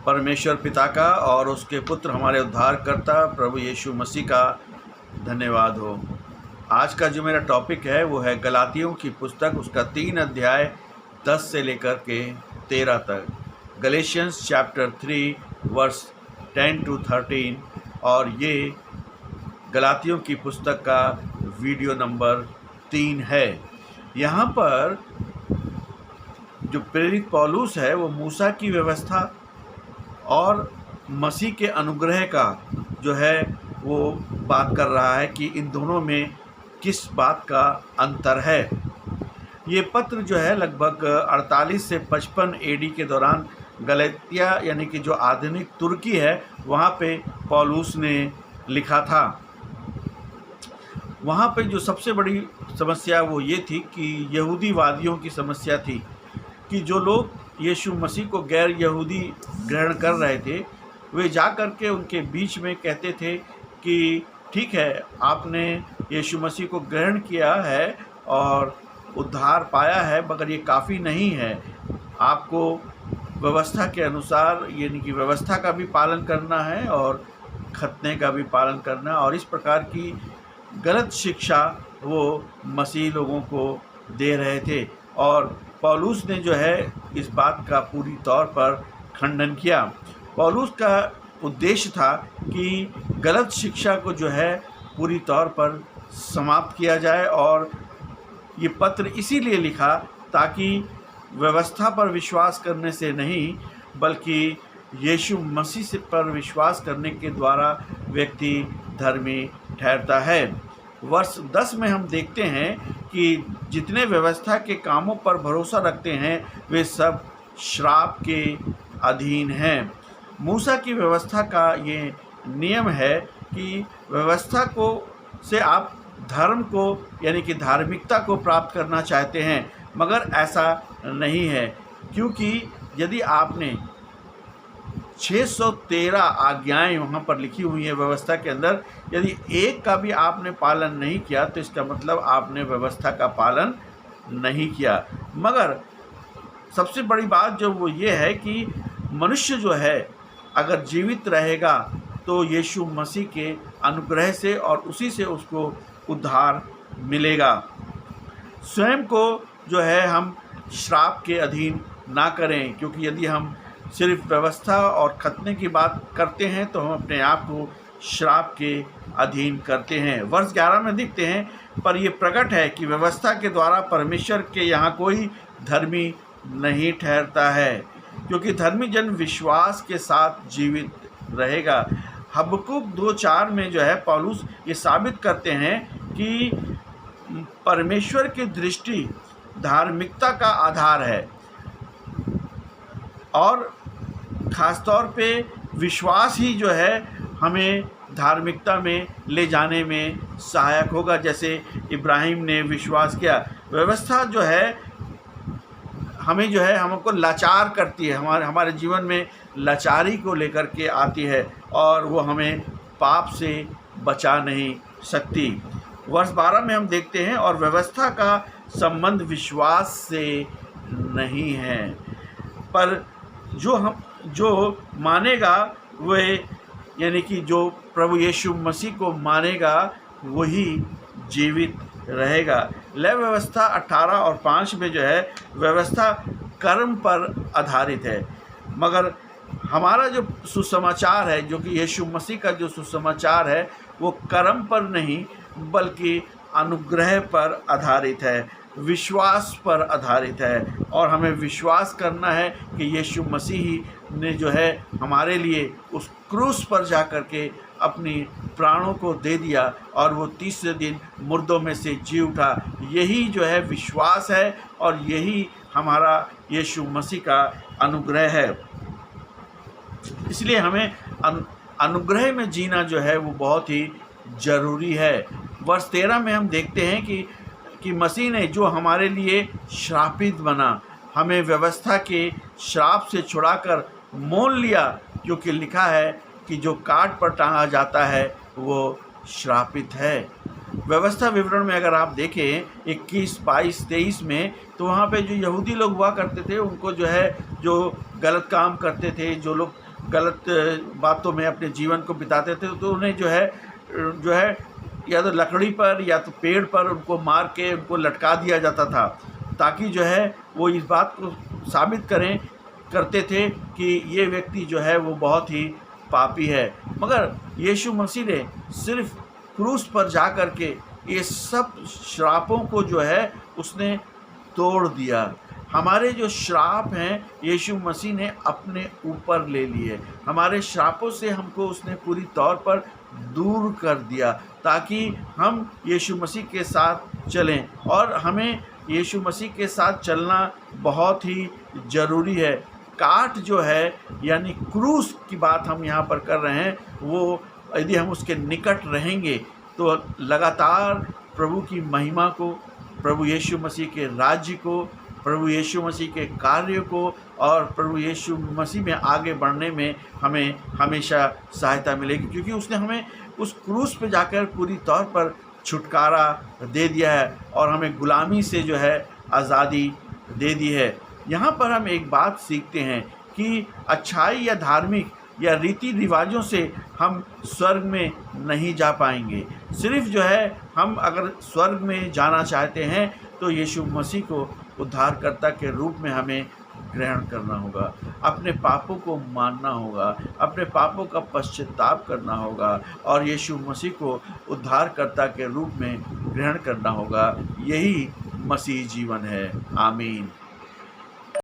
परमेश्वर पिता का और उसके पुत्र हमारे उद्धारकर्ता प्रभु यीशु मसीह का धन्यवाद हो। आज का जो मेरा टॉपिक है वो है गलातियों की पुस्तक, उसका 3 अध्याय 10 से लेकर के 13 तक। गलेशियंस चैप्टर 3 वर्स 10 to 13, और ये गलातियों की पुस्तक का वीडियो नंबर 3 है। यहाँ पर जो प्रेरित पौलुस है वो मूसा की व्यवस्था और मसीह के अनुग्रह का जो है वो बात कर रहा है कि इन दोनों में किस बात का अंतर है। ये पत्र जो है लगभग 48 से 55 एडी के दौरान गलातिया यानी कि जो आधुनिक तुर्की है वहाँ पे पौलुस ने लिखा था। वहाँ पे जो सबसे बड़ी समस्या वो ये थी कि यहूदीवादियों की समस्या थी कि जो लोग यीशु मसीह को गैर यहूदी ग्रहण कर रहे थे वे जा कर के उनके बीच में कहते थे कि ठीक है, आपने यीशु मसीह को ग्रहण किया है और उद्धार पाया है, मगर ये काफ़ी नहीं है। आपको व्यवस्था के अनुसार यानी कि व्यवस्था का भी पालन करना है और खतने का भी पालन करना, और इस प्रकार की गलत शिक्षा वो मसीह लोगों को दे रहे थे। और पौलुस ने जो है इस बात का पूरी तौर पर खंडन किया। पौलुस का उद्देश्य था कि गलत शिक्षा को जो है पूरी तौर पर समाप्त किया जाए, और ये पत्र इसीलिए लिखा ताकि व्यवस्था पर विश्वास करने से नहीं बल्कि यीशु मसीह से पर विश्वास करने के द्वारा व्यक्ति धर्मी ठहरता है। वर्ष 10 में हम देखते हैं कि जितने व्यवस्था के कामों पर भरोसा रखते हैं वे सब श्राप के अधीन हैं। मूसा की व्यवस्था का ये नियम है कि व्यवस्था को से आप धर्म को यानी कि धार्मिकता को प्राप्त करना चाहते हैं, मगर ऐसा नहीं है, क्योंकि यदि आपने 613 आज्ञाएं वहाँ पर लिखी हुई है व्यवस्था के अंदर, यदि एक का भी आपने पालन नहीं किया तो इसका मतलब आपने व्यवस्था का पालन नहीं किया। मगर सबसे बड़ी बात जो वो ये है कि मनुष्य जो है अगर जीवित रहेगा तो यीशु मसीह के अनुग्रह से और उसी से उसको उद्धार मिलेगा। स्वयं को जो है हम श्राप के अधीन ना करें, क्योंकि यदि हम सिर्फ व्यवस्था और खतने की बात करते हैं तो हम अपने आप को श्राप के अधीन करते हैं। वर्ष 11 में देखते हैं, पर यह प्रकट है कि व्यवस्था के द्वारा परमेश्वर के यहाँ कोई धर्मी नहीं ठहरता है, क्योंकि धर्मी जन विश्वास के साथ जीवित रहेगा। हबक्कुक 2:4 में जो है पौलुस ये साबित करते हैं कि परमेश्वर की दृष्टि धार्मिकता का आधार है, और ख़ासतौर पे विश्वास ही जो है हमें धार्मिकता में ले जाने में सहायक होगा। जैसे इब्राहिम ने विश्वास किया। व्यवस्था जो है हमें जो है हमको लाचार करती है, हमारे जीवन में लाचारी को लेकर के आती है और वो हमें पाप से बचा नहीं सकती। वर्ष 12 में हम देखते हैं, और व्यवस्था का संबंध विश्वास से नहीं है, पर जो मानेगा वे यानी कि जो प्रभु यीशु मसीह को मानेगा वही जीवित रहेगा। लय व्यवस्था 18 और 5 में जो है व्यवस्था कर्म पर आधारित है, मगर हमारा जो सुसमाचार है, जो कि यीशु मसीह का जो सुसमाचार है, वो कर्म पर नहीं बल्कि अनुग्रह पर आधारित है, विश्वास पर आधारित है। और हमें विश्वास करना है कि यीशु मसीह ने जो है हमारे लिए उस क्रूस पर जा कर के अपनी प्राणों को दे दिया और वो तीसरे दिन मुर्दों में से जी उठा। यही जो है विश्वास है और यही हमारा यीशु मसीह का अनुग्रह है। इसलिए हमें अनुग्रह में जीना जो है वो बहुत ही ज़रूरी है। वर्ष 13 में हम देखते हैं कि मसीह ने जो हमारे लिए श्रापित बना, हमें व्यवस्था के श्राप से छुड़ाकर मोल लिया, क्योंकि लिखा है कि जो काट पर टांगा जाता है वो श्रापित है। व्यवस्था विवरण में अगर आप देखें 21, 22, 23 में, तो वहाँ पे जो यहूदी लोग हुआ करते थे उनको जो है जो गलत काम करते थे, जो लोग गलत बातों में अपने जीवन को बिताते थे, तो उन्हें जो है या तो लकड़ी पर या तो पेड़ पर उनको मार के उनको लटका दिया जाता था, ताकि जो है वो इस बात को साबित करते थे कि ये व्यक्ति जो है वो बहुत ही पापी है। मगर यीशु मसीह ने सिर्फ क्रूस पर जा कर के ये सब श्रापों को जो है उसने तोड़ दिया। हमारे जो श्राप हैं यीशु मसीह ने अपने ऊपर ले लिए। हमारे श्रापों से हमको उसने पूरी तौर पर दूर कर दिया, ताकि हम यीशु मसीह के साथ चलें। और हमें यीशु मसीह के साथ चलना बहुत ही ज़रूरी है। काट जो है यानी क्रूस की बात हम यहाँ पर कर रहे हैं, वो यदि हम उसके निकट रहेंगे तो लगातार प्रभु की महिमा को, प्रभु यीशु मसीह के राज्य को, प्रभु यीशु मसीह के कार्य को और प्रभु यीशु मसीह में आगे बढ़ने में हमें हमेशा सहायता मिलेगी, क्योंकि उसने हमें उस क्रूस पे जाकर पूरी तौर पर छुटकारा दे दिया है और हमें गुलामी से जो है आज़ादी दे दी है। यहाँ पर हम एक बात सीखते हैं कि अच्छाई या धार्मिक या रीति रिवाजों से हम स्वर्ग में नहीं जा पाएंगे। सिर्फ जो है हम अगर स्वर्ग में जाना चाहते हैं तो यीशु मसीह को उद्धारकर्ता के रूप में हमें ग्रहण करना होगा, अपने पापों को मानना होगा, अपने पापों का पश्चाताप करना होगा और यीशु मसीह को उद्धारकर्ता के रूप में ग्रहण करना होगा। यही मसीह जीवन है। आमीन।